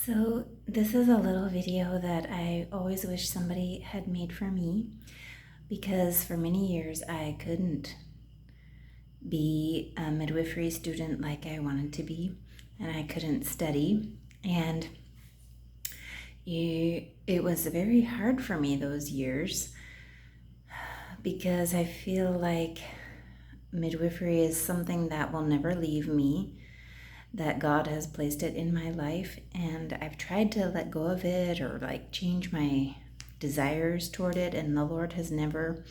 So this is a little video that I always wish somebody had made for me because for many years I couldn't be a midwifery student like I wanted to be, and I couldn't study, and it was very hard for me those years because I feel like midwifery is something that will never leave me, that God has placed it in my life, and I've tried to let go of it or change my desires toward it, and the Lord has never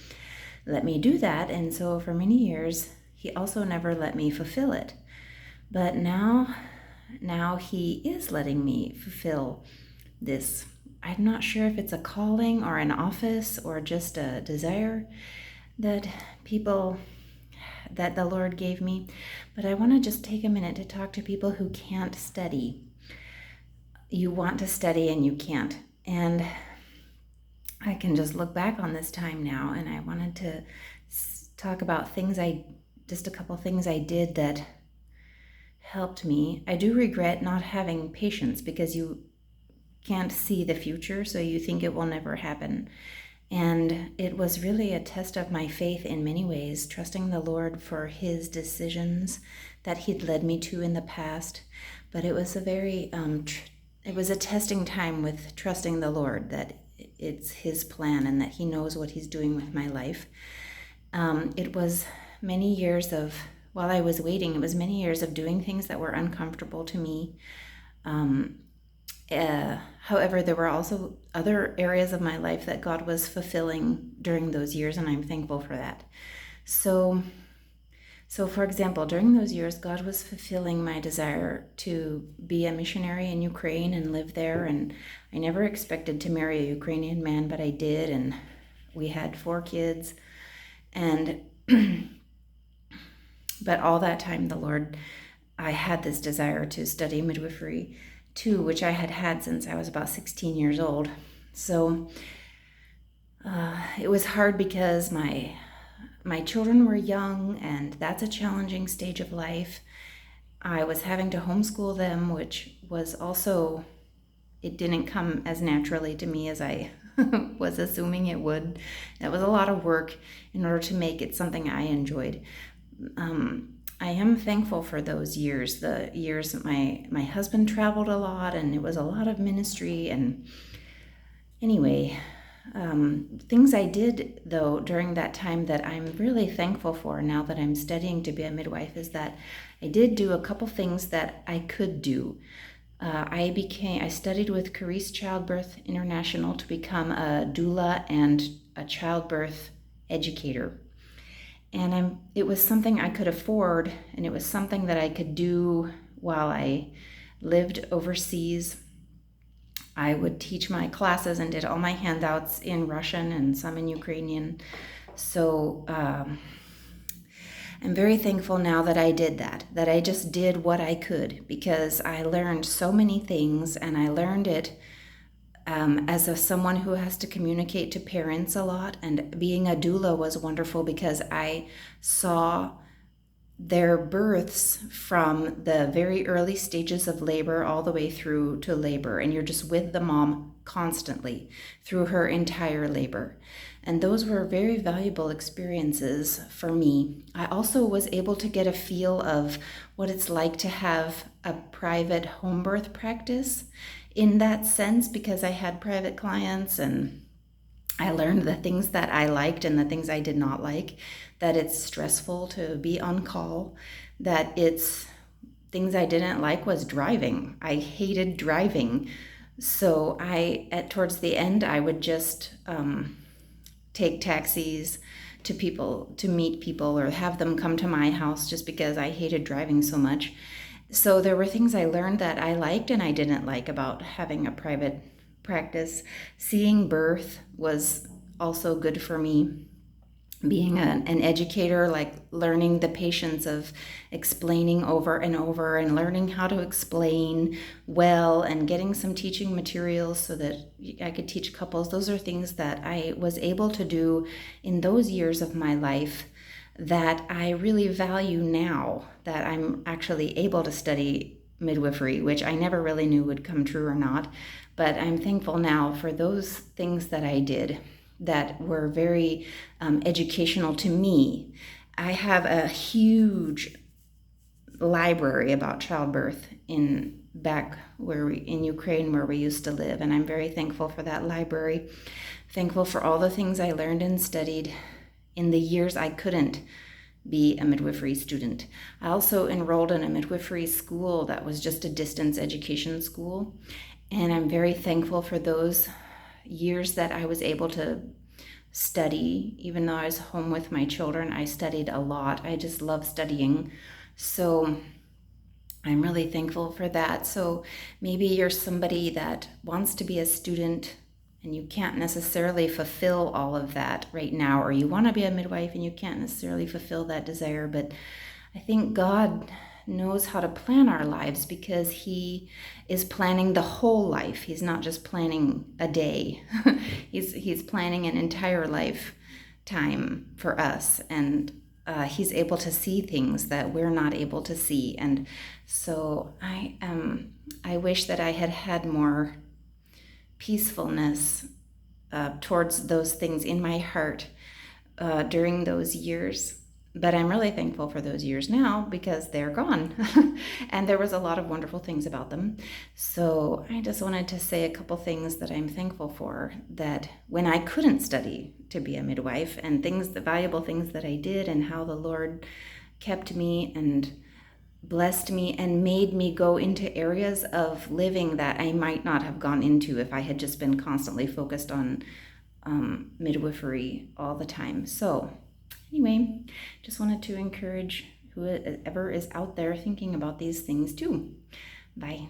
let me do that. And so for many years he also never let me fulfill it. But now he is letting me fulfill this. I'm not sure if it's a calling or an office or just a desire that people that the Lord gave me. But I want to just take a minute to talk to people who can't study. You want to study and you can't. And I can just look back on this time now, and I wanted to talk about just a couple things I did that helped me. I do regret not having patience because you can't see the future, so you think it will never happen. And it was really a test of my faith in many ways, trusting the Lord for his decisions that he'd led me to in the past. But it was it was a testing time with trusting the Lord, that it's his plan and that he knows what he's doing with my life. It was many years while I was waiting, it was many years of doing things that were uncomfortable to me. However, there were also other areas of my life that God was fulfilling during those years, and I'm thankful for that. So for example, during those years, God was fulfilling my desire to be a missionary in Ukraine and live there. And I never expected to marry a Ukrainian man, but I did, and we had 4 kids. And but all that time, I had this desire to study midwifery too, which I had had since I was about 16 years old. So it was hard because my children were young, and that's a challenging stage of life. I was having to homeschool them, which was also, it didn't come as naturally to me as I was assuming it would. That was a lot of work in order to make it something I enjoyed. I am thankful for those years, the years that my husband traveled a lot, and it was a lot of ministry. And anyway, things I did, though, during that time that I'm really thankful for now that I'm studying to be a midwife is that I did do a couple things that I could do. I studied with Carice Childbirth International to become a doula and a childbirth educator. And it was something I could afford, and it was something that I could do while I lived overseas. I would teach my classes and did all my handouts in Russian and some in Ukrainian. So I'm very thankful now that I did that I just did what I could, because I learned so many things, and I learned it as someone who has to communicate to parents a lot. And being a doula was wonderful because I saw their births from the very early stages of labor all the way through to labor, and you're just with the mom constantly through her entire labor. And those were very valuable experiences for me. I also was able to get a feel of what it's like to have a private home birth practice in that sense, because I had private clients, and I learned the things that I liked and the things I did not like, that it's stressful to be on call, that it's things I didn't like was driving. I hated driving. So towards the end, I would just take taxis to meet people or have them come to my house, just because I hated driving so much. So there were things I learned that I liked and I didn't like about having a private practice. Seeing birth was also good for me. Being an educator, learning the patience of explaining over and over, and learning how to explain well, and getting some teaching materials so that I could teach couples. Those are things that I was able to do in those years of my life that I really value now that I'm actually able to study midwifery, which I never really knew would come true or not. But I'm thankful now for those things that I did that were very educational to me. I have a huge library about childbirth in Ukraine where we used to live, and I'm very thankful for that library. Thankful for all the things I learned and studied in the years I couldn't be a midwifery student. I also enrolled in a midwifery school that was just a distance education school, and I'm very thankful for those years that I was able to study. Even though I was home with my children, I studied a lot. I just love studying. So I'm really thankful for that. So maybe you're somebody that wants to be a student and you can't necessarily fulfill all of that right now, or you want to be a midwife and you can't necessarily fulfill that desire. But I think God knows how to plan our lives because he is planning the whole life. He's not just planning a day. He's planning an entire lifetime for us, and he's able to see things that we're not able to see. And so I wish that I had had more peacefulness towards those things in my heart during those years. But I'm really thankful for those years now because they're gone. And there was a lot of wonderful things about them. So I just wanted to say a couple things that I'm thankful for, that when I couldn't study to be a midwife, and the valuable things that I did, and how the Lord kept me and blessed me and made me go into areas of living that I might not have gone into if I had just been constantly focused on midwifery all the time. So anyway, just wanted to encourage whoever is out there thinking about these things too. Bye.